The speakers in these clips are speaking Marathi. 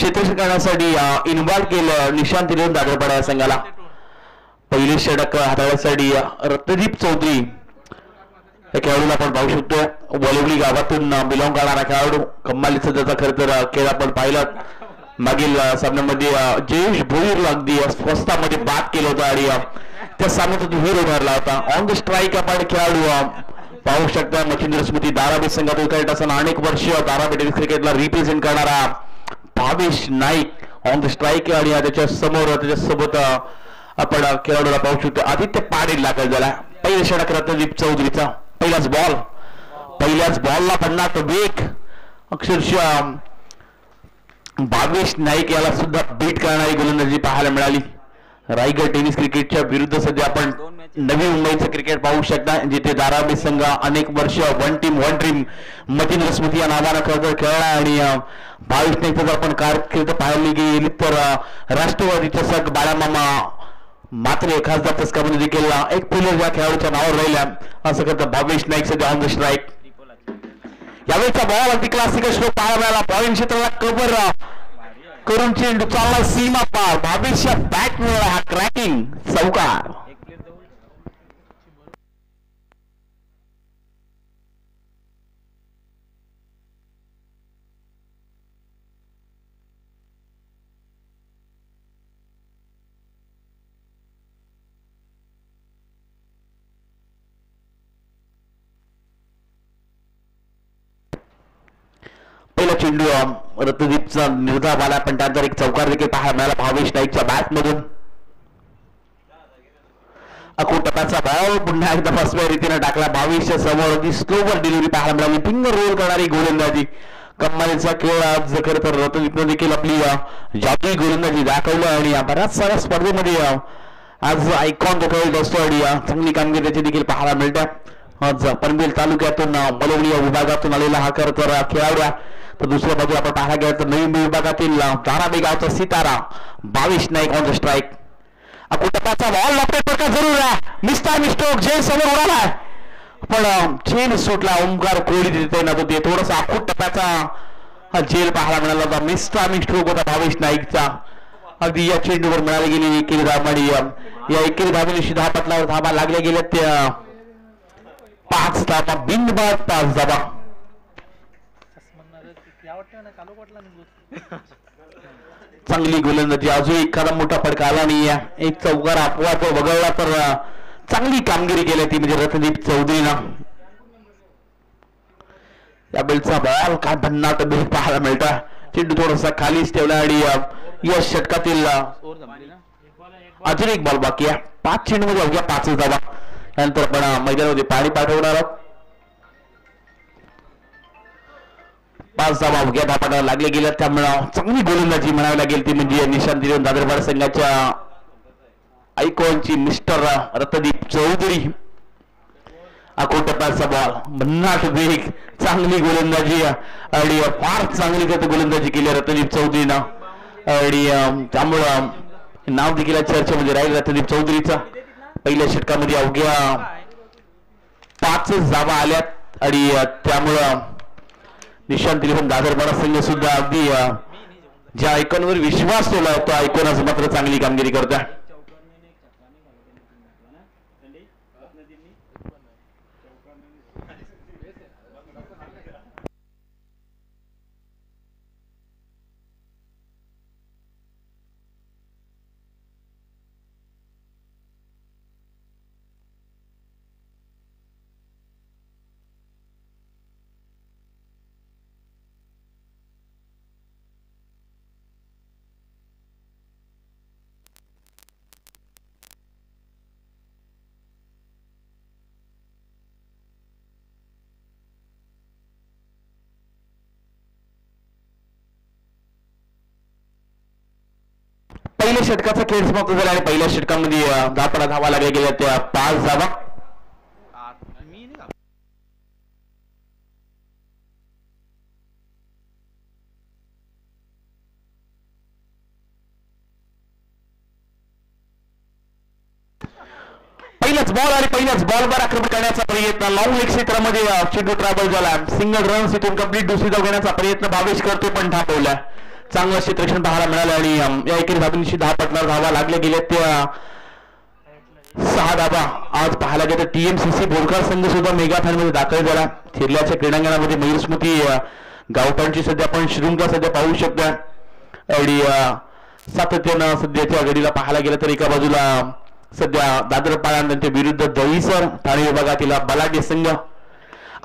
क्षेत्ररक्षण करण्यासाठी इन्व्हॉल्व केलं निशांत तिरून दादरपाडा या संघाला. पहिली षटक हाताळण्यासाठी रत्नदीप चौधरी या खेळाडूला आपण पाहू शकतो. वलवली गावातून बिलॉंग करणारा खेळाडू. कमालीचा त्याचा खरं तर खेळ आपण पाहिला मागील सामन्यामध्ये. जयेश भोईरला अगदी स्वस्तामध्ये बाद केलं होतं आणि त्या सामन्यात तो हिरो ठरला होता. ऑन द स्ट्राईक आपण खेळाडू पाहू शकता. मच्छिंद्र स्मृती धारावी संघातून खेळत असताना अनेक वर्ष धारावी टेनिस क्रिकेटला रिप्रेझेंट करणारा Bhavesh Naik on the strike आणि त्याच्या समोर त्याच्यासोबत आपण खेळाडूला पाहू शकतो. आदित्य पाटील दाखल झाला. पहिल्या षटक रत्नदीप चौधरीचा. पहिल्याच बॉलला पडणार वेग. अक्षरशः भावेश नाईक याला सुद्धा बीट करणारी गोलंदाजी पाहायला मिळाली. रायगड टेनिस क्रिकेटच्या विरुद्ध सध्या आपण नवी मुंबईचं क्रिकेट पाहू शकता जिथे धारावी संघ अनेक वर्ष वन टीम मतींद्र स्मृती या नावानं खेळला आणि भावेश नाईक जर आपण कारकीर्द पाहायला गेली तर राष्ट्रवादीच्या संघ बाळामामा मात्र खासदार पुरस्कारामध्ये देखील एक प्लेयर या खेळाडूच्या नावावर राहिल्या. असं करतं भावेश नाईक सध्या ऑन द स्ट्राईक. यावेळेचा बॉल अगदी क्लासिकल स्ट्रोक पाहायला मिळाला. पॉइंट क्षेत्राला कव्हर करून चेंडू चालला सीमा पार. भावेशच्या बॅट मिळाला हा क्रॅकिंग चौकार. पहिला चेंडू रत्नदीपचा निर्धाव आला पण त्यानंतर एक चौकार देखील पाहायला मिळाला भावेश नाईकच्या बॅट मधून. टप्प्याचा बॉल पुन्हा एकदा फसव्या रीतीने टाकला. भावेशच्या समोर अगदी स्लोवर डिलिव्हरी पाहायला मिळाली. फिंगर रोल करणारी गोलंदाजी. कमालीचा खेळ आज खरं तर रत्नदीपनं देखील आपली जादुई गोलंदाजी दाखवलं आणि बऱ्याच साऱ्या स्पर्धेमध्ये आज आयकॉन तो खेळत असतो आणि चांगली कामगिरी त्याची देखील पाहायला मिळते. आज पनवेल तालुक्यातून बलवणी या विभागातून आलेला हा खरं तर खेळाडू आहे. तर दुसऱ्या बाजूला आपण पाहायला गेलं तर नवी विभागातील धारावी गावचा सितारा Bhavesh Naik on the strike. टप्प्याचा बॉल लपेट का जरूर आहे. मिस्टर मिस्टोक जेल समोर उडाला पण चेन सुटला. ओंकार कोळी देते ना तो ते थोडासा आखूट टप्प्याचा जेल पाहायला मिळाला होता. मिस्टर मिस्टोक होता भावेश नाईकचा. अगदी या चेंडूवर मिळाली गेली एकेरी धाव आणि या एकेरी धावेशी 10 पटलावर धाबा लागल्या गेल्या त्या 5 धाबा बिनबाद 5 धाबा. चांगली गोलंदाजी. अजून एखादा मोठा फटका आला नाही. एक चौकार अपवाद वगळला तर चांगली कामगिरी केली ती म्हणजे रत्नदीप चौधरीनं. या बेलचा बॉल काय भन्नाट बेल पाहायला मिळता. चेंडू थोडासा खालीच ठेवला आणि या षटकातील अजून एक बॉल बाकी आहे. 5 चेंडू मध्ये अवघ्या 5 धावा. त्यानंतर आपण मैदानामध्ये पाणी पाठवणार आहोत. 5 धावा अवघ्या धापाला लागले गेल्या त्यामुळे चांगली गोलंदाजी म्हणावी लागेल ती म्हणजे निशांत तिरून दादरबाड संघाच्या आयकॉनची मिस्टर रत्नदीप चौधरी. टप्प्याचा बॉल भन्नाट वेग चांगली गोलंदाजी आणि फार चांगली गोलंदाजी केली रत्नदीप चौधरीनं आणि त्यामुळं नाव देखील चर्चेमध्ये राहील रत्नदीप चौधरीचा. पहिल्या षटकामध्ये अवघ्या 5 धावा आल्यात आणि त्यामुळं निशांत तिरून दादरबाड संघ सुद्धा अगदी ज्या आयकॉनवर विश्वास ठेवला तो आयकॉन आज मात्र चांगली कामगिरी करतोय. पहिल्या षटकाचा खेळ समाप्त झाला आणि पहिल्या षटकामध्ये 10 धावा लागल्या गेल्या त्या 5 धावा. पहिल्याच बॉल आणि पहिल्याच बॉलवर आक्रमण करण्याचा प्रयत्न. लॉंग लेग क्षेत्रामध्ये चेंडू ट्रॅव्हल झाला. सिंगल रन्स इथून कंप्लीट दुसरी धाव घेण्याचा प्रयत्न भावेश करतो पण थांबवला. चांगलं क्षेत्ररक्षण पाहायला मिळालं आणि या एकेरी धाबींशी 10 पटणार धावा लागल्या गेल्या त्या 6 धाबा आज पाहायला गेलं टीएमसीसी बोरकर संघ सुद्धा मेगा फायनल मध्ये दाखल झाला. थिरल्याच्या क्रीडांगणामध्ये मयूर स्मृती गावठाणची सध्या आपण श्रृंखला सध्या पाहू शकता आणि सातत्यानं सध्याच्या घडीला पाहायला गेलं तर एका बाजूला सध्या दादर पाळण त्यांच्या विरुद्ध दहीसर ठाणे विभागातील बलाढ्य संघ.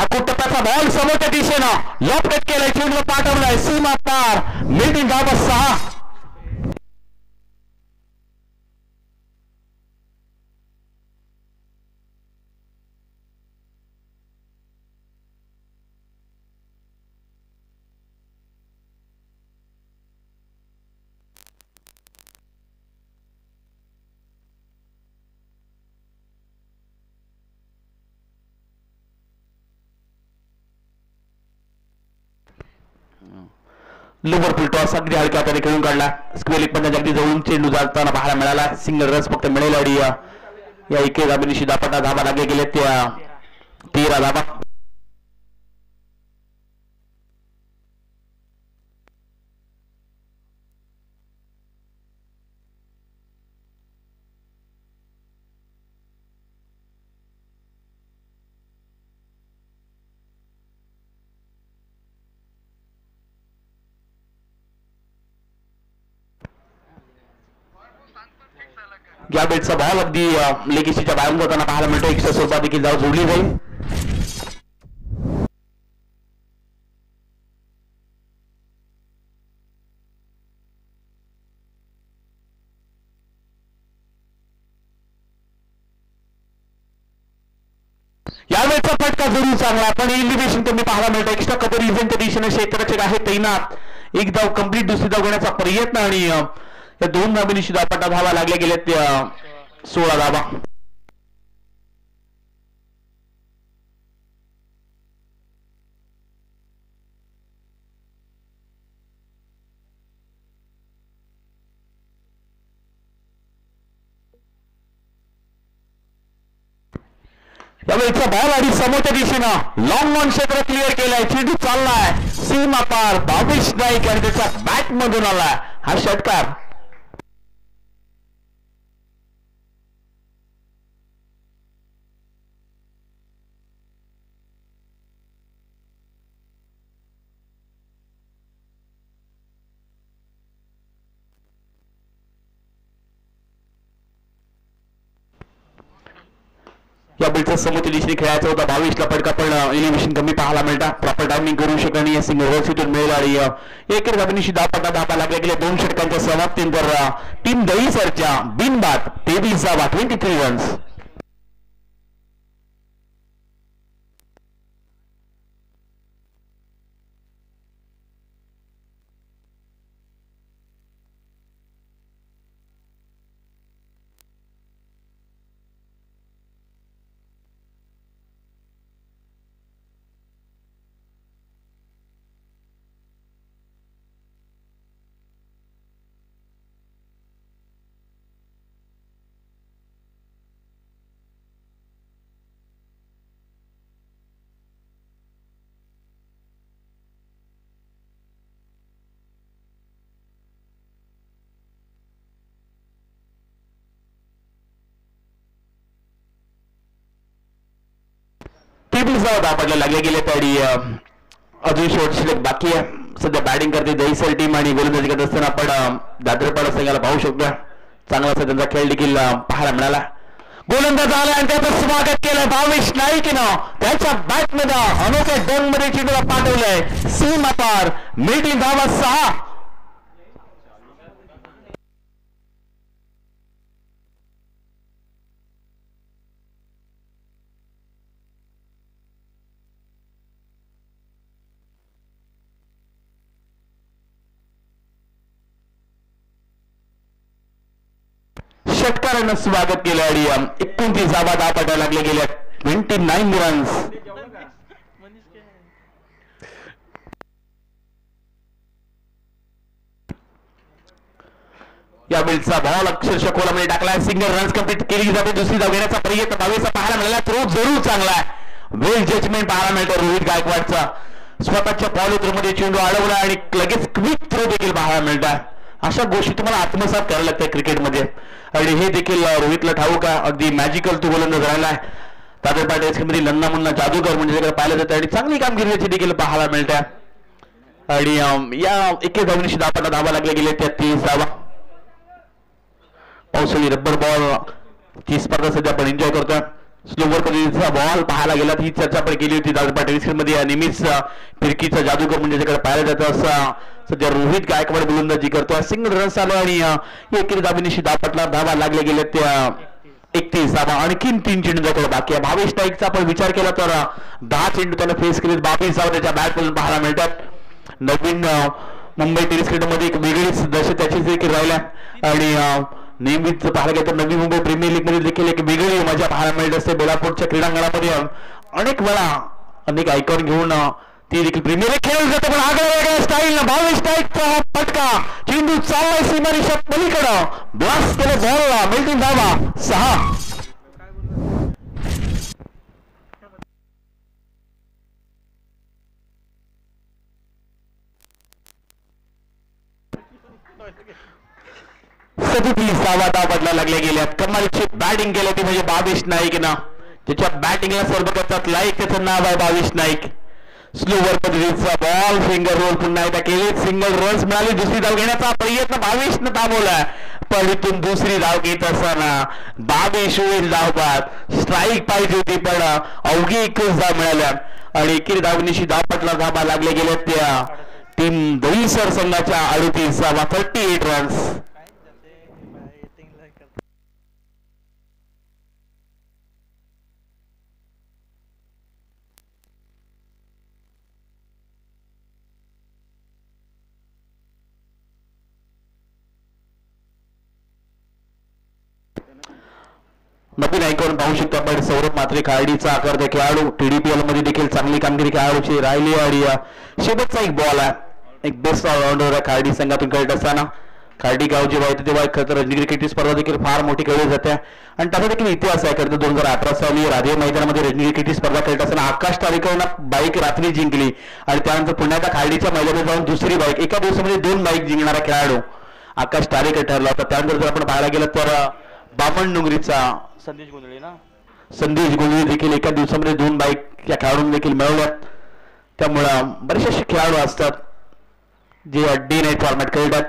टप्प्याचा बॉल समोरच्या दिशेनं लॉपकट केलाय, चेंडू पाठवलाय सीमा पार, मिळतील धावा 6. लिव्हरपूल टॉस अगदी हलक्या हाताने खेळून काढला. स्क्वेअर लेग मध्ये अगदी जवळून चेंडू जाताना पाहायला मिळाला. सिंगल रन्स फक्त मिळेल आणि या एके धाबीनिशी 10 धाबा लागले गेले त्या 13 धाबा. या बेटचा बॉल अगदी लेगीसीच्या बाहेरून जाताना पाहायला मिळतो. एक्स्ट्रा स्वरूपात देखील जाऊ जोडली जाईल. यावेळेचा फटका जरूर चांगला पण इलिव्हेशन कमी पाहायला मिळतं. एक्स्ट्रा कबर इव्हेंटच्या दिशेने क्षेत्ररक्षक आहे तैनात. एक धाव कंप्लीट, दुसरी धाव घेण्याचा प्रयत्न आणि या 2 धाबीनिशी 10 धावा लागल्या गेल्या त्या 16 धावा. यावेळेचा बॉल आणि समोरच्या दिशेनं लॉंग ऑन क्षेत्र क्लिअर केलाय, चेंडू चाललाय सीमा पार. भावेश नाईक आणि त्याच्या बॅट मधून आलाय हा षटकार. या बिलचा समोरच्या दिशेने खेळायचा होता. 22ला फटका पण एलिव्हेशन कमी पाहायला मिळतात. प्रॉपर टायमिंग करू शकणे या सिंगल रन्स मिळेल आणि एकेरी धाबीनिशी 10 लागल्या गेल्या 2 षटकांच्या समाप्तीनंतर टीम दहीसरच्या बिनबाद 23 धावा 23 रन्स. धापडला लागले गेले तरी अजून शेवटची बाकी आहे. सध्या बॅटिंग करते दहीसर टीम आणि गोलंदाजी करत असताना आपण दादरपाडा संघाला पाहू शकतो. चांगला त्यांचा खेळ देखील पाहायला मिळाला. गोलंदाज आला आणि त्याचं स्वागत केलं भावेश नाईकनं. त्याच्या बॅटमध्ये अनोख्या डोंगमध्ये चेंडूला पाठवलंय सीमा पार. मिळतील धावा 6. षटकारानं स्वागत केलं आणि 29 धावा 10 पटा लागले गेल्या 29 रन्स. या बिलचा बॉल अक्षरशः खोलामध्ये टाकला. सिंगल रन्स कंप्लीट केली जाते. दुसरी धाव घेण्याचा प्रयत्न 22 पाहायला मिळाला. थ्रो जरूर चांगला आहे. वेल जजमेंट पाहायला मिळतं रोहित गायकवाडचा. स्वतःच्या फॉलो थ्रो मध्ये चेंडू अडवला आणि लगेच क्विक थ्रो देखील पाहायला मिळतात। अशा गोष्टी तुम्हाला आत्मसात करायला लागतात क्रिकेटमध्ये आणि हे देखील रोहितला ठाऊक आहे। अगदी मॅजिकल तो गोलंदाज राहिलाय। तातर पाटील मध्ये लन्ना मुन्ना जादूगर म्हणजे पाहिलं जातं आणि चांगली कामगिरी देखील पाहायला मिळतात। आणि या 21 धावांनी धावा लागले गेले 33 धावा। पावसाळी रब्बर बॉल ती स्पर्धा सध्या आपण एन्जॉय करतोय। स्लोवर पद्धतीचा बॉल पाहायला गेला ही चर्चा आपण केली होती दादर टेनिस मध्ये। नेहमीच फिरकीचा जादूगर म्हणजे ज्याकडे पाहिलं जातं असं सध्या रोहित गायकवाड गोलंदाजी करतोय। सिंगल रन्स आलो आणि 21 धावांनी धावा लागले गेले त्या 31 धावा। आणखीन 3 चेंडू त्याकडे बाकी आहे। भावेश नाईकचा आपण विचार केला तर 10 चेंडू त्याला फेस केले 22 धावा त्याच्या बॅट मधून पाहायला मिळतात। नवीन मुंबई टेनिस क्रिकेटमध्ये एक वेगळीच दशा त्याचीच देखील राहिल्या आणि नेहमीच पाहायला गेलं तर नवी मुंबई प्रीमियर लीग मध्ये देखील एक वेगळी मजा पाहायला मिळत असते। बेलापूरच्या क्रीडांगणामध्ये अनेक वेळा अनेक आयकॉन घेऊन ती देखील प्रीमियर लीग खेळली जाते। पण आगळ्या वेगळ्या स्टाईलनं भावेश नाईकचा हा फटका चेंडू चाललाय सीमारेषा पलीकडं ब्लास्ट केले बॉलला मिळतील धावा 6। धावा बदला लागल्या गेल्या। कमालची बॅटिंग केली ती म्हणजे भावेश नाईकनं त्याच्या बॅटिंगला सर्व करतात लाईक त्याचं नाव आहे भावेश नाईक। स्लोवर पद्धतीचा बॉल फिंगर रोल पुन्हा एकदा केली सिंगल रन्स मिळाली। दुसरी धाव घेण्याचा प्रयत्न भावेशनं थांबवला पण इथून दुसरी धाव घेत असताना भावेश होईल धावपात स्ट्राईक पाहिजे होती पण अवघी 21 धाव मिळाल्या आणि 21 धावनीशी धावपटला धावा लागले गेले त्या टीम दहीसर संघाच्या 38 धावा 38 रन्स। नवीन आयकॉन पाहू शकतो आपण सौरभ म्हात्रे खार्डीचा आकार त्या खेळाडू TDPL मध्ये देखील चांगली कामगिरी खेळाडूची राहिली आणि शेवटचा एक बॉल आहे एक बेस्ट ऑलराऊंडर खार्डी संघातून खेळत असताना खार्डी गाव जेव्हा येते तेव्हा खरं रणजी क्रिकेट स्पर्धा देखील फार मोठी खेळली जाते आणि त्याचा देखील इतिहास आहे। खरं 2018 साली राधे मैदानामध्ये रणजी क्रिकेट स्पर्धा खेळत असताना आकाश तारेकरनं बाईक रात्री जिंकली आणि त्यानंतर पुन्हा त्या खार्डीच्या मैदानात जाऊन दुसरी बाईक एका दिवसामध्ये 2 बाईक जिंकणारा खेळाडू आकाश तारेकर ठरला होता। त्यानंतर जर आपण पाहायला गेलं तर बामण डोंगरीचा संदेश गोंधळे देखील एका दिवसामध्ये 2 बाईक या खेळाडूंनी देखील मिळवल्यात। त्यामुळं बरेचसे खेळाडू असतात जे डे नाईट फॉर्मॅट खेळतात।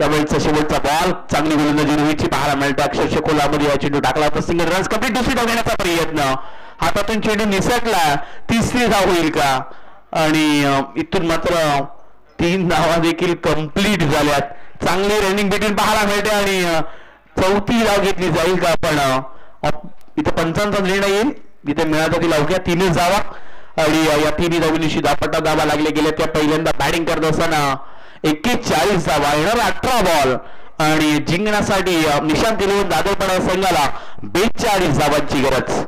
यावेळेचा शेवटचा बॉल चांगली गोलंदाजी रोहितची पाहायला मिळते। अक्षरशः कोलामध्ये या चेंडू टाकला होता सिंगल रन्स कंप्लीट। दुसरी धाव घेण्याचा प्रयत्न हातातून चेंडू निसटला तिसरी धाव होईल का आणि इथून मात्र 3 धावा देखील कंप्लीट झाल्यात। चांगली रनिंग बिटवीन पाहायला मिळते आणि 4थी धाव घेतली जाईल का पण इथे पंचांचा निर्णय येईल। इथे मिळाला ती अवघ्या 3 धावा आणि या 3 धावांनी धापटा धावा लागले गेले। त्या पहिल्यांदा बॅटिंग करत असताना 41 धावा येणार 18 बॉल आणि जिंकण्यासाठी निशांत लावून दादरपणा संघाला 42 धावांची गरज।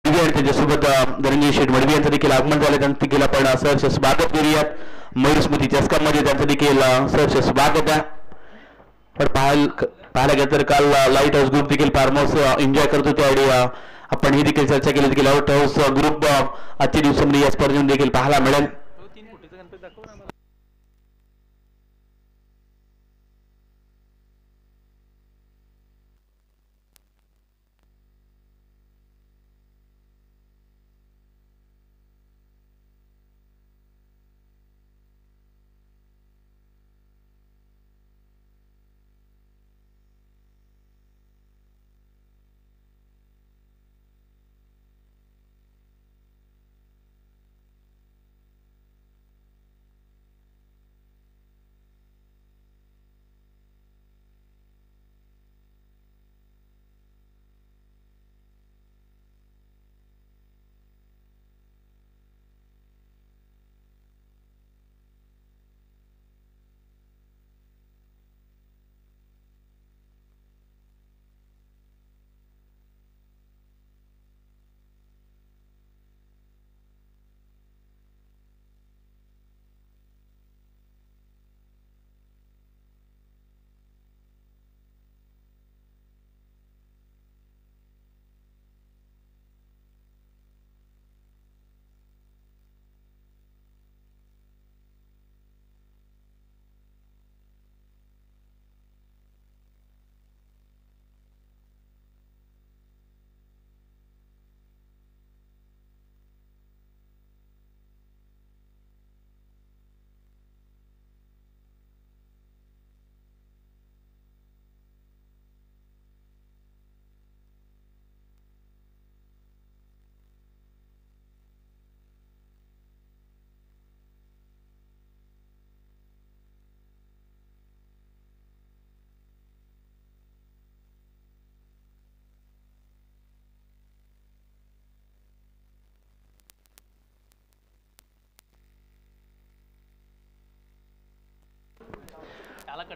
त्याच्यासोबत धनंजय शेठ मडवी यांचं देखील आगमन झालं त्यांचं देखील आपण सहर्ष स्वागत करूयात। मयूर स्मृती चषकामध्ये त्यांचं देखील सहर्ष स्वागत आहे। पण पाहायला गेलं तर काल लाईट हाऊस ग्रुप देखील फार्म हाऊस एन्जॉय करत होते आणि आपण ही देखील चर्चा केली की लाईट हाऊस ग्रुप आजच्या दिवसामध्ये या स्पर्धेत देखील पाहायला मिळेल.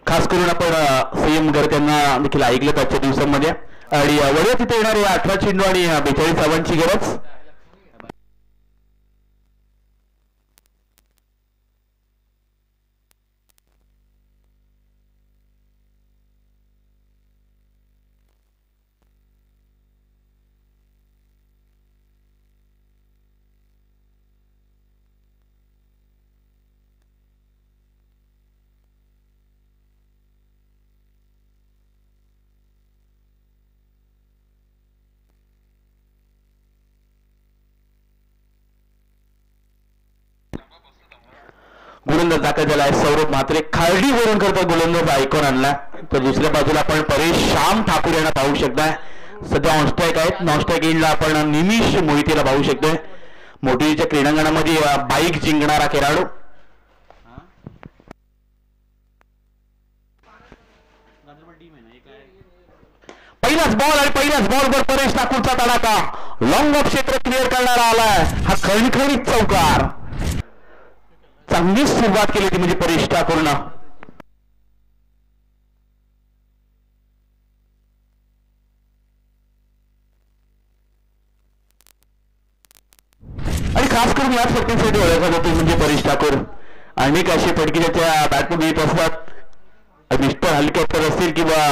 खास करून आपण सीएम त्यांना देखील ऐकलं आजच्या दिवसांमध्ये आणि वडिया तिथे येणारे 18 चेंडू आणि 42 धावांची गरज. गोलंदाज दाखल झाला आहे सौरभ म्हात्रे. खारडी वरून करता गोलंदाज ऐकून आणला. तर दुसऱ्या बाजूला आपण परेश श्याम ठाकूर यांना पाहू शकता. सध्या ऑनस्ट्राईक आहेत. नॉनस्ट्राईक एंडला आपण निमिष मोहितेला पाहू शकतोय. मोठीच्या क्रीडांगणामध्ये बाईक जिंकणारा खेळाडू. पहिलाच बॉल आणि पहिल्याच बॉलवर परेश ठाकूरचा तडाखा. लॉंग ऑफ क्षेत्र क्लिअर करणारा आलाय. हा खणखणीत चौकार. चांगलीच सुरुवात केली ती म्हणजे परेश ठाकूरनं. आणि खास करून याच शक्तीसाठी ओळखला जातो म्हणजे परेश ठाकूर. अनेक असे फटके त्याच्या बॅटमध्ये येत असतात. मिस्टर हेलिकॉप्टर असतील किंवा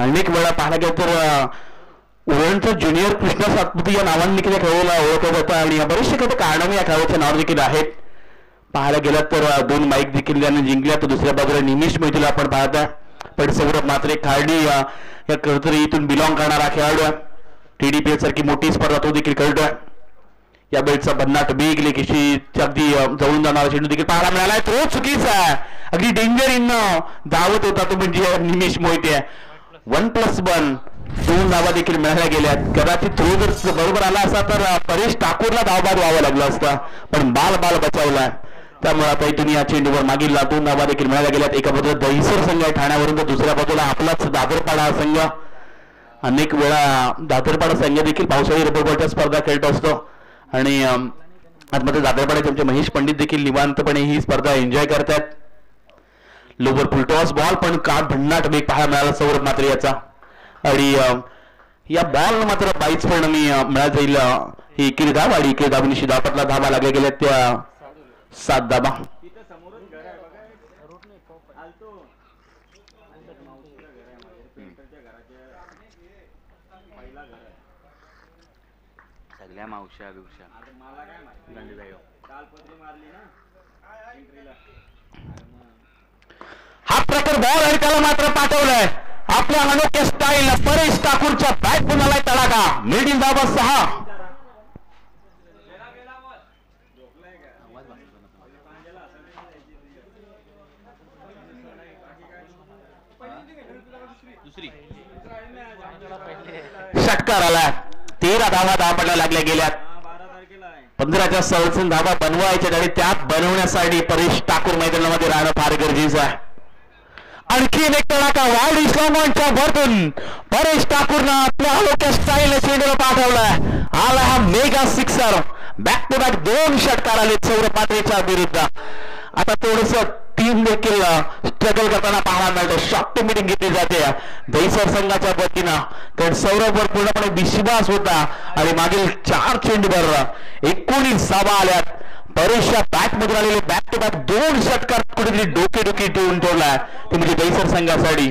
अनेक वेळा पाहायला गेलं तर उरणचं ज्युनियर कृष्णा सातपुते या नावाने देखील या खेळाला ओळखलं जातं आणि बरेचसे काही कारणाने या खेळाचे नाव देखील आहेत. पाहायला गेलं तर 2 माईक देखील त्याने जिंकल्या. तर दुसऱ्या बाजूला निमिष मोहितेला आपण पाहता. पण सौरभ म्हात्रे खारडी या कर्तरीतून बिलॉंग करणारा खेळाडू आहे. TDPL सारखी मोठी स्पर्धा तो देखील खेळतोय. या बेल्टचा भन्नाट बेग लेखीशी अगदी जवळून जाणारा चेंडू देखील पाहायला मिळाला. तो चुकीचा आहे. अगदी डेंजर इन धावत होता तो म्हणजे निमिष मोहिते. 1+1 2 धावा देखील मिळाल्या गेल्यात. कदाचित थ्रो जर बरोबर आला असता तर परेश ठाकूरला धावबाद व्हावं लागलं असतं. पण बाल बचावलाय. त्यामुळे आता इथून या चेंडूवर मागील 2 धावा देखील मिळाल्या गेल्यात. एका बाजूला दहिसर संघ आहे ठाण्यावरून तर दुसऱ्या बाजूला आपलाच दादरपाडा हा संघ. अनेक वेळा दादरपाडा संघ देखील पावसाळी रबर बॉलच्या स्पर्धा खेळत असतो आणि आतमध्ये दादरपाड्याचे आमचे महेश पंडित देखील निवांतपणे ही स्पर्धा एन्जॉय करतात. लोवर फुलटॉस बॉल पण का भन्नाट वेग पाहायला मिळाला सौरभ म्हात्रे याचा. आणि या बॉल मात्र बाईच पण मिळात जाईल ही एकेरी धाव आणि एकेरी धावनीशी धावपटला धावा लागल्या गेल्या त्या 7 धावा. झाल्या मावश्या बिवश्या हा प्रकार बॉल आणि त्याला मात्र पाठवलंय आपल्या अनोख्या स्टाईल परेश ठाकूरच्या बॅट पुन्हा तडाखा मिडिल धावा 6. षटकार आला 13 धावा धावपडला लागल्या गेल्यात 15च्या संरक्षण धावा बनवायच्या आणि त्यात बनवण्यासाठी परेश ठाकूर मैदानामध्ये राहणं फार गरजेचं आहे. आणखीन एक तडाखा वाईड इस्लामच्या वरतून परेश ठाकूरनं आपल्या अनोख्या स्टाईल चेंडूला पाठवलाय. आला हा mega sixer back to back 2 षटकार आले सौरभ पात्रेच्या विरुद्ध. आता थोडस टीम देखील स्ट्रगल करताना पाहायला मिळतं. शॉर्ट टू मीटिंग घेतली जाते दहिसर संघाच्या वतीनं कारण सौरभवर पूर्णपणे विश्वास होता आणि मागील 4 चेंडूवर 19 धावा आल्यात. परेशच्या बॅट मध्ये आलेले बॅक टू बॅक 2 षटकार कुठेतरी डोकेदुखी ठेवून ठेवलाय ते म्हणजे दहिसर संघासाठी.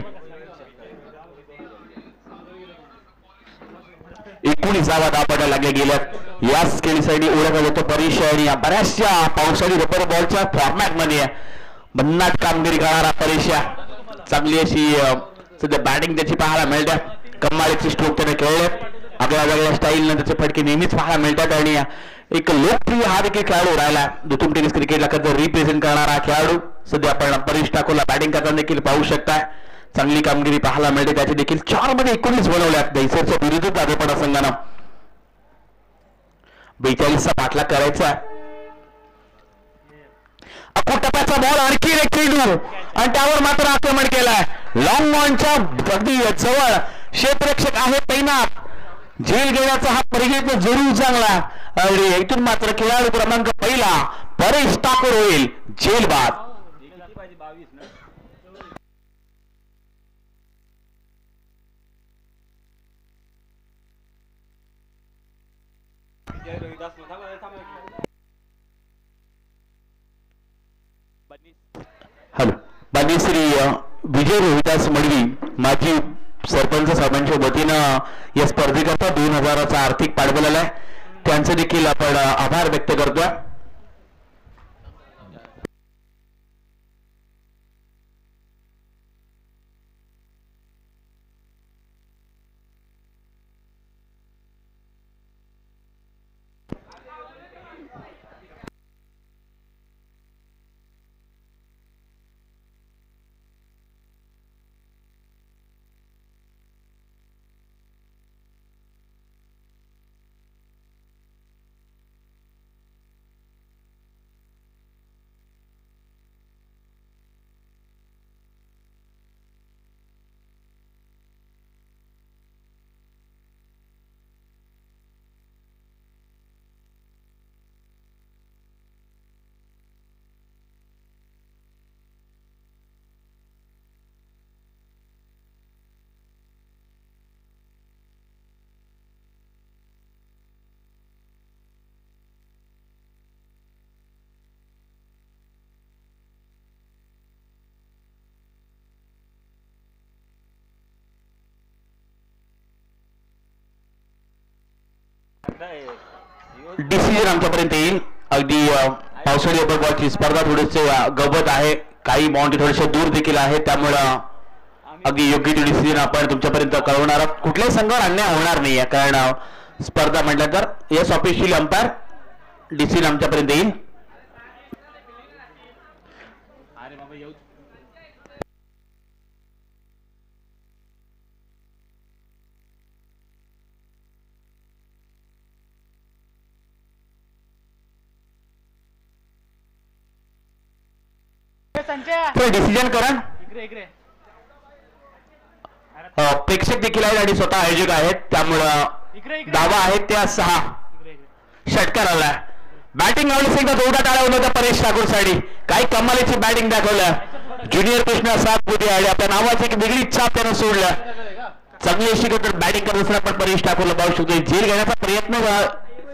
19 धावा धावपडायला लागल्या गेल्यात. याच खेळीसाठी ओळखला जातो परेश आणि बऱ्याचशा पावसाळी रबर बॉलच्या फॉर्मॅट मध्ये भन्नाट कामगिरी करणारा परेश. चांगली अशी सध्या बॅटिंग त्याची पाहायला मिळते. कमालीचे स्ट्रोक त्याने खेळले आपल्या वेगळ्या स्टाईलनं त्याचे फटके नेहमीच पाहायला मिळतात आणि एक लोकप्रिय हा देखील खेळाडू राहिला. दुतुम टेनिस क्रिकेटला कधी रिप्रेझेंट करणारा खेळाडू सध्या आपण परेश ठाकूरला बॅटिंग करताना देखील पाहू शकता. चांगली कामगिरी पाहायला मिळते. त्याचे देखील 4 मध्ये 19 बनवल्यात दहिसरच्या विरुद्ध दादेपडा संघानं 42चा पाठलाग करायचा. टप्प्याचा बॉल आणखी एक चेंडू आणि त्यावर मात्र आक्रमण केलाय. लॉंग ऑनच्या अगदी जवळ क्षेत्ररक्षक आहे तैनात. झेल घेण्याचा हा प्रयत्न जरूर चांगला आणि इथून मात्र खेळाडू क्रमांक 1 परेश ठाकूर होईल झेल बाद. हॅलो माननीय श्री विजय रोहिदास मडवी माजी सरपंच साहेबांच्या वतीनं या स्पर्धेकरता 2000चा आर्थिक पाठबळ आलाय. त्यांचे देखील आपण आभार व्यक्त करतोय. डिसिजन आमच्यापर्यंत येईल. अगदी पावसाळी रबर बॉलची स्पर्धा थोडीशी गवत आहे. काही बाउंड्री थोडेसे दूर देखील आहे त्यामुळं अगदी योग्य ते डिसिजन आपण तुमच्यापर्यंत कळवणार आहोत. कुठल्याही संघावर अन्याय होणार नाहीये कारण स्पर्धा म्हटलं तर येस ऑफिशियल अंपायर डिसिजन आमच्यापर्यंत येईल. डिसिजन करा. प्रेक्षक देखील आहेत आणि स्वतः आयोजक आहेत त्यामुळं दावा आहेत त्या 6 षटकार आला. बॅटिंग लावली एकदा जोरदार टाळ्या होत्या परेश ठाकूर साठी. काही कमालीची बॅटिंग दाखवलं. ज्युनियर कृष्णा सातपुते आणि आपल्या नावाची एक वेगळी छाप त्यानं सोडलं. चांगली अशी बॅटिंग करत असताना आपण परेश ठाकूरला पाहू शकतो. झेल घेण्याचा प्रयत्न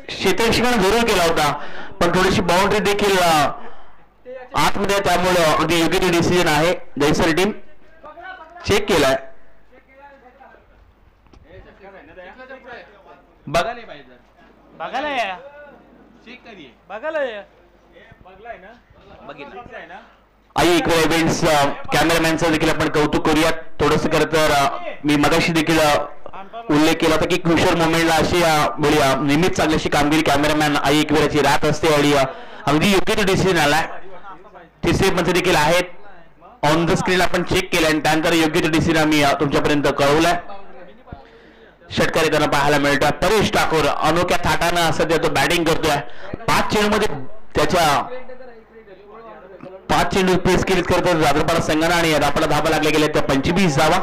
क्षेत्ररक्षकानं जरूर केला होता पण थोडीशी बाउंड्री देखील आतमध्ये त्यामुळे अगदी योग्य ते डिसिजन आहे. दहिसर टीम चेक केलाय. बघा नाही पाहिजे बघायला या बघायला या आई इकडे इव्हेंट्स कॅमेरामॅनचं देखील आपण कौतुक करूयात. थोडंसं खरं तर मी मगाशी देखील उल्लेख केला होता की क्रुशियल मोमेंटला अशी वेळी नेहमीच चांगली अशी कामगिरी कॅमेरामॅन आई एकवेळाची राहत असते आणि अगदी योग्य तो डिसिजन आलाय. तिसरे पंच देखील आहेत ऑन द स्क्रीन आपण चेक केलं आणि त्यानंतर योग्य तो डिसिजन आम्ही तुमच्यापर्यंत कळवलाय. षटकार येताना पाहायला मिळतोय. परेश ठाकूर अनोख्या थाटानं सध्या तो बॅटिंग करतोय. 5 चेंडूमध्ये त्याच्या 5 चेंडू पेस केलीत करतो जागरपाडा संघानं आणि आपला धाबा लागले गेले त्या 25 धावा.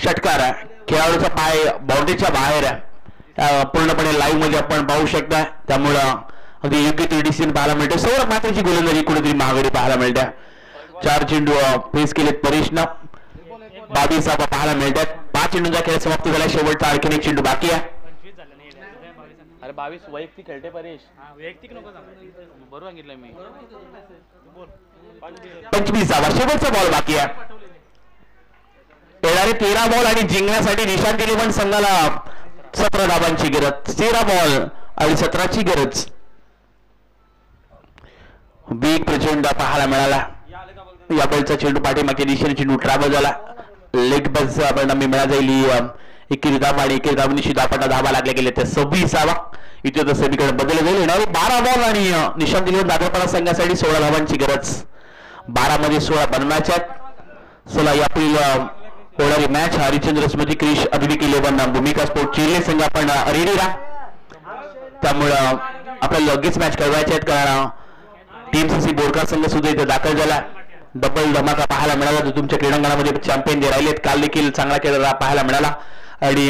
षटकार आहे खेळाडूचा पाय बाउंड्रीच्या बाहेर आहे. पूर्णपणे लाईव्ह मध्ये आपण पाहू शकता. त्यामुळं अगदी योग्य ती डिसिजन पाहायला मिळते. सौरभ मात्रेची गोलंदाजी कुठेतरी महागडी पाहायला मिळते. 4 चेंडू पेस केलेत परेशनं. 22 धावा पाहायला मिळतात. 5 चेंडूचा खेळ समाप्त झाला. शेवटचा आणखीन एक चेंडू बाकी आहे. अरे 22 वैयक्तिक खेळते परेश. वैयक्तिक नको बरोबर सांगितलं मी. 25 धावा शेवटचा बॉल बाकी आहे. येणारे 13 बॉल आणि जिंकण्यासाठी निशांत इलेव्हन संघाला 17 धावांची गरज. 13 बॉल आणि 17ची गरज. वेग प्रचंड पाहायला मिळाला. या बॉलचा चेंडू पाठीमागच्या दिशेने चेंडू ट्रॅव्हल झाला. लेग बस परिणामी मिळा जाईल. एकेरी धावा आणि एकेरी धावनीशी धावा लागले गेले ते 26 धावा. इथे तर समीकरण बदलले जाईल. येणारे 12 बॉल आणि निशांत इलेव्हन दादरपाडा संघासाठी 16 धावांची गरज. 12 मध्ये 16 बनवायच्या. चला यापुढील होणारी मॅच हरिचंद्र स्मृती क्रिश अद्विक इलेव्हन भूमिका स्पोर्ट चिल्ले संघ आपण रेडी राहा. त्यामुळं आपल्याला लगेच मॅच खेळवायचे आहेत कारण टीएमसीसी बोरकार संघ सुद्धा इथे दाखल झाला. डबल धमाका पाहायला मिळाला. तो तुमच्या क्रीडांगणामध्ये चॅम्पियन जे राहिलेत काल देखील चांगला खेळ पाहायला मिळाला आणि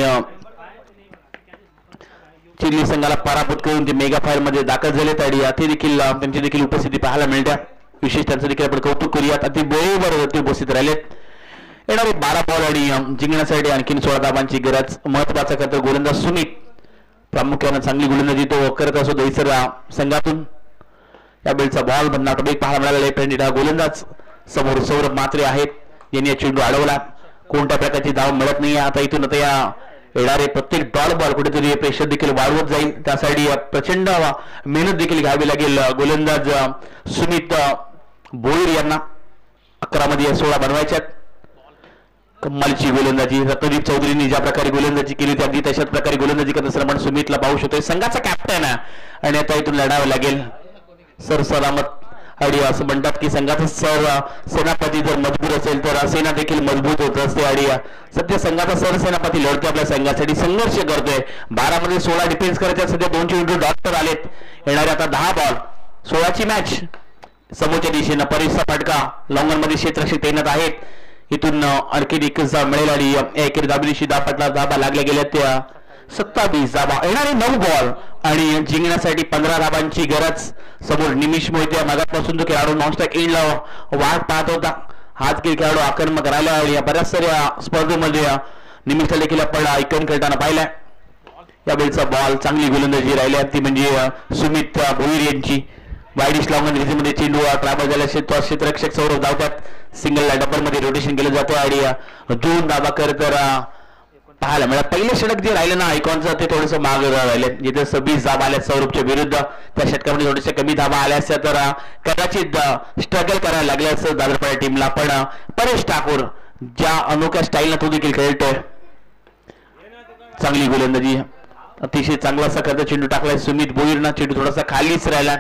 चिल्ली संघाला पराभूत करून ते मेगा फायर मध्ये दाखल झालेत आणि ते देखील त्यांची देखील उपस्थिती पाहायला मिळते. विशेष त्यांचं देखील आपण कौतुक करूयात. अति वेळेवर ते उपस्थित राहिलेत. येणारे 12 बॉल आणि जिंकण्यासाठी आणखीन 16 धावांची गरज. महत्वाचा करतो गोलंदाज सुमित प्रामुख्यानं चांगली गोलंदाजी तो करत असतो दहिसर संघातून. या बेलचा बॉल बनणार पाहायला मिळाला. लेफ्ट हँडेड गोलंदाज समोर सौरभ मात्रे आहेत. यांनी चेंडू अडवला. कोणत्या प्रकारची धाव मिळत नाही. आता इथून आता या येणारे प्रत्येक डॉट बॉल कुठेतरी प्रेशर देखील वाढवत जाईल. त्यासाठी प्रचंड मेहनत देखील घ्यावी लागेल. गोलंदाज सुमित भोईर यांना 11 मध्ये 16 बनवायच्यात. कमालची गोलंदाजी रत्नदीप चौधरींनी ज्या प्रकारे गोलंदाजी केली होती अगदी तशाच प्रकारे गोलंदाजी करत असताना आपण सुमितला पाहू शकतोय. संघाचा कॅप्टन आहे आणि आता इथून लढावं लागेल. सरसलामत आणि असं म्हणतात की संघाचा सेनापती जर मजबूत असेल तर सेना देखील मजबूत होत असते आणि सध्या संघाचा सरसेनापती लढतोय आपल्या संघासाठी संघर्ष करतोय. 12 मध्ये 16 डिफेन्स करायच्या सध्या 2 चेंडू डॉक्टर आलेत. येणारे आता 10 बॉल 16ची मॅच. समोरच्या दिशेनं परेशचा फटका लॉंगन मध्ये क्षेत्ररक्षक तैनात आहेत. इथून आणखी एकच धाव मिळेल आणि एकेरी धाबीशी धाबा लागल्या गेल्या त्या 27 धाबा. येणारे 9 बॉल आणि जिंकण्यासाठी 15 धाबांची गरज. समोर निमिष मोहिते मागापासून तो खेळाडू नॉनस्टॉप एंडला वाट पाहत होता. हाच खेळाडू आक्रमक राहिला आणि बऱ्याच साऱ्या स्पर्धेमध्ये निमिषला देखील आपण ऐकून खेळताना पाहिलाय. या वेळचा बॉल चांगली गोलंदाजी राहिली ती म्हणजे सुमित भोईर यांची. वाईडिश लॉंगन रिझमध्ये चेंडू ट्रॅव्हल झाला. क्षेत्ररक्षक सौरभ धावतात. सिंगलला डबल मध्ये रोटेशन केलं जातं आणि 2 धाबा करत पाहायला मिळालं. पहिलं षटक जे राहिलं ना आयकॉनचं ते थोडंसं माग राहिले. जिथे 26 धाबा आल्या सौरभच्या विरुद्ध. त्या षटकामध्ये थोडेसे कमी धाबा आल्या असत्या तर कदाचित स्ट्रगल करायला लागले असतं दादरपाडा टीमला. पण परेश ठाकूर ज्या अनोख्या स्टाईलनं तो देखील खेळतोय. चांगली गोलंदाजी अतिशय चांगला असा करता चेंडू टाकलाय सुमित भोईरनं. चेंडू थोडासा खालीच राहिला.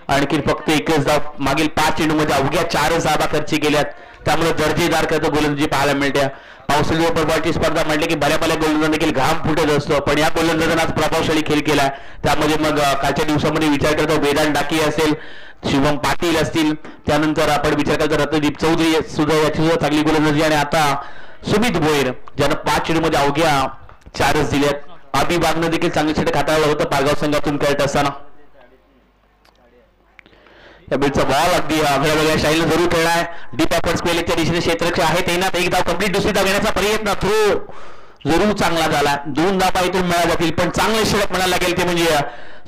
आणखी फक्त एकच धाव. मागील 5 चेंडूमध्ये अवघ्या 4 धाबा खर्ची गेल्यात. त्यामुळे दर्जेदार करतो गोलंदाजी पाहायला मिळते. पावसाळी बॉलची स्पर्धा म्हटली की बऱ्या गोलंदाज देखील घाम फुटत असतो. पण या गोलंदाजांना आज प्रभावशाली खेळ केला. त्यामध्ये मग कालच्या दिवसामध्ये विचार करतो वेदांत डाकी असेल, शिवम पाटील असतील, त्यानंतर आपण विचार करतो रत्नदीप चौधरी सुद्धा याची सुद्धा चांगली गोलंदाजी आणि आता सुमित भोईर ज्यानं 5 चेंडूमध्ये अवघ्या 4च दिल्यात. अभिबागनं देखील चांगले षटक हाताळलं होतं पारगाव संघातून खेळत असताना. या बिलचा बॉल अगदी वेगवेगळ्या स्टाईलने जरूर खेळलाय. डीप अपर्स पेलेच्या दिशेने क्षेत्ररक्षक आहे तैनात. एक धाव कंप्लीट. दुसरी धाव घेण्याचा प्रयत्न थ्रो जरूर चांगला झाला. 2 धावा इथून मिळाल्या जातील पण चांगले षटक म्हणायला लागेल ते म्हणजे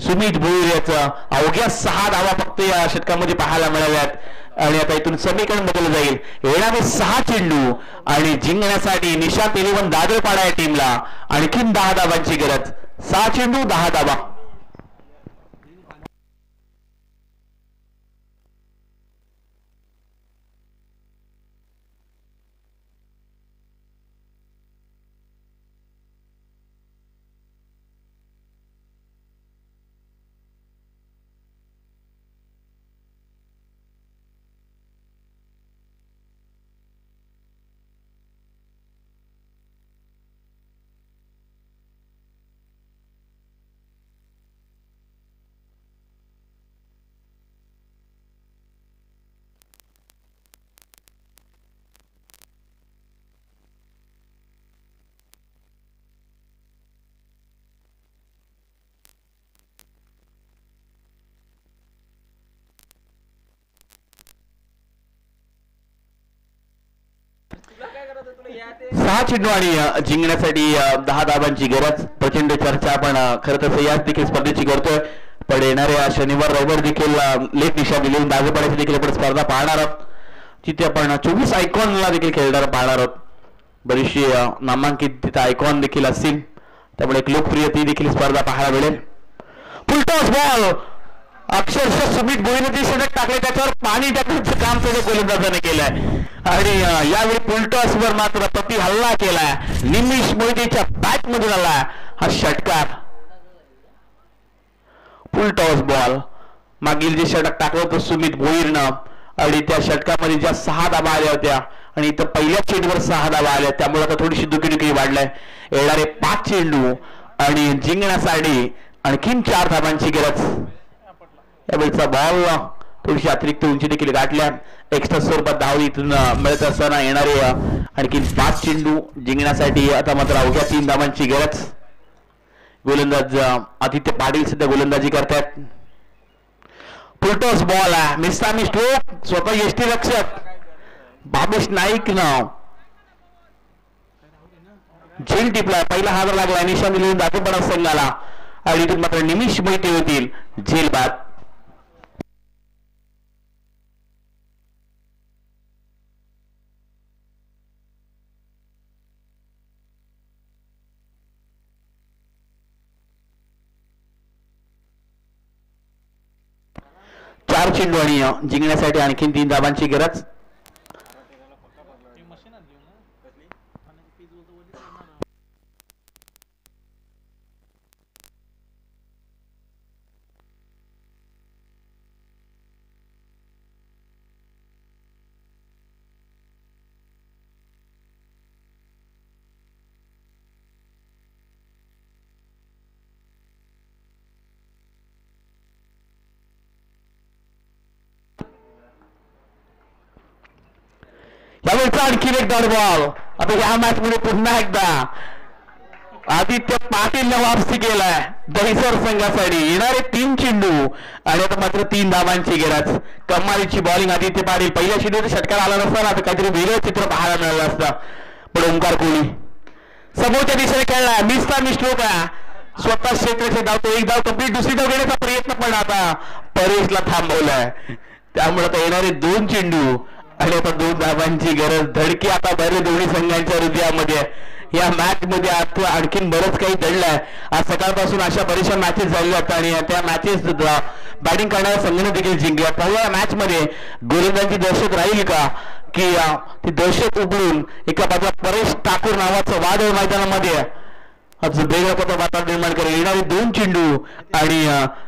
सुमित भोईर याचं. अवघ्या 6 धावा फक्त या षटकामध्ये पाहायला मिळाल्यात. आणि आता इथून समीकरण बदललं जाईल. येणारे 6 चेंडू आणि जिंकण्यासाठी निशांत 11 दादरपाडा या टीमला आणखीन 10 धावांची गरज. 6 चेंडू 10 धावा. सहा चेंडू आणि जिंकण्यासाठी 10 धावांची गरज. प्रचंड चर्चा आपण खरं तर सह्याद्री देखील स्पर्धेची करतोय, पण येणाऱ्या शनिवार रविवार देखील लेट निशा दिली दागोपाड्याची देखील आपण स्पर्धा पाहणार आहोत, जिथे आपण 24 आयकॉनला देखील खेळणार पाहणार आहोत. बरीचशी नामांकित तिथे आयकॉन देखील असतील, त्यामुळे एक लोकप्रिय ती देखील स्पर्धा पाहायला मिळेल. फुलटॉस बॉल अक्षरशः सुमित भोईरने षटक टाकले, त्याच्यावर पाणी टाकण्याचं काम सगळं गोलंदाजाने केलंय आणि यावेळी फुलटॉसवर मात्र प्रति हल्ला केलाय. निमिष मोहितेच्या बॅट मधून आला हा षटकार. फुलटॉस बॉल मागील जे षटक टाकलं होतं सुमित भोईरनं आणि त्या षटकामध्ये ज्या 6 धावा आल्या होत्या आणि इथं पहिल्या चेंडूवर 6 धावा आल्या, त्यामुळे आता थोडीशी दुखी वाढलाय. येणारे 5 चेंडू आणि जिंकण्यासाठी आणखीन 4 धावांची गरज. यावेळीचा बॉल थोडीशी अतिरिक्त उंची देखील गाठल्या. एक्स्ट्रा स्वरूपात धाव इथून मिळत असताना येणारे आणखीन 5 चेंडू जिंकण्यासाठी आता मात्र अवघ्या 3 धावांची गरज. गोलंदाज आदित्य पाटील सध्या गोलंदाजी करतात. फुलटॉस बॉल आहे, मिस्तामी स्ट्रोक, स्वतः यष्टीरक्षक भावेश नाईक नाव झेल टिपला. पहिला हात लागला निशांत लिहून दाखवपणा संघाला आणि इथून मात्र निमिष मोहिते होतील झेल बाद. चार चेंडू आणि जिंकण्यासाठी आणखीन 3 धावांची गरज. यावेळचा आणखीन एक डॉट बॉल. आता या मॅच मध्ये पुन्हा एकदा आदित्य पाटीलने वापसी केलाय दहिसर संघासाठी. येणारे 3 चेंडू आणि आता मात्र 3 धावांची गरज. कमालीची बॉलिंग आदित्य पाटील. पहिल्या चेंडूचा षटकार आला नसता ना तर काहीतरी वेगळं चित्र पाहायला मिळालं असतं, पण ओंकार कोहली समोरच्या दिशेने खेळलाय. मिसला मिस्ट्रोक आहे, स्वतः क्षेत्राचे धावतो. एक धाव कंप्लीट, दुसरी धाव घेण्याचा प्रयत्न पण आता परेशला थांबवलाय. त्यामुळे आता येणारे 2 चेंडू आणि आता 2 धावांची गरज. धडकी आता बरे दोन्ही संघांच्या हृदयामध्ये. या मॅच मध्ये आता आणखीन बरंच काही दडलंय. आज सकाळपासून अशा बऱ्याचशा मॅचेस झाल्या आणि त्या मॅचेस बॅटिंग करणाऱ्या संघाने देखील जिंकल्या. पहिल्या मॅच मध्ये गोलंदाजी दहशत राहील का, की ती दहशत उघडून एका बाजूला परेश ठाकूर नावाचं वादळ मैदानामध्ये वेगळं वातावरण निर्माण करेल. येणारे 2 चेंडू आणि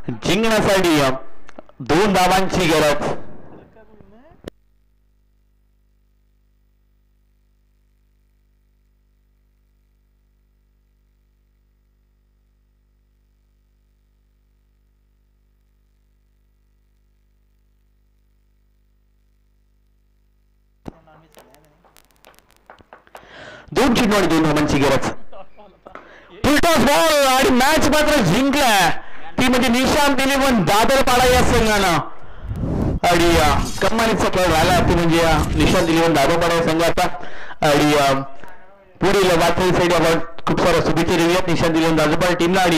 जिंकण्यासाठी 2 धावांची गरज. दोन चेंडू आणि 2 धावांची गरज. फुलटॉस बॉल आणि मॅच मात्र जिंकलाय ती म्हणजे निशांत 11 दादरपाडा या संघानं. आणि कमालीचा खेळ झाला ती म्हणजे निशांत 11 दादरपाडा या संघाचा. आणि पुढील वाटचालीसाठी आपण खूप साऱ्या शुभेच्छा देऊयात निशांत 11 दादरपाडा टीमला.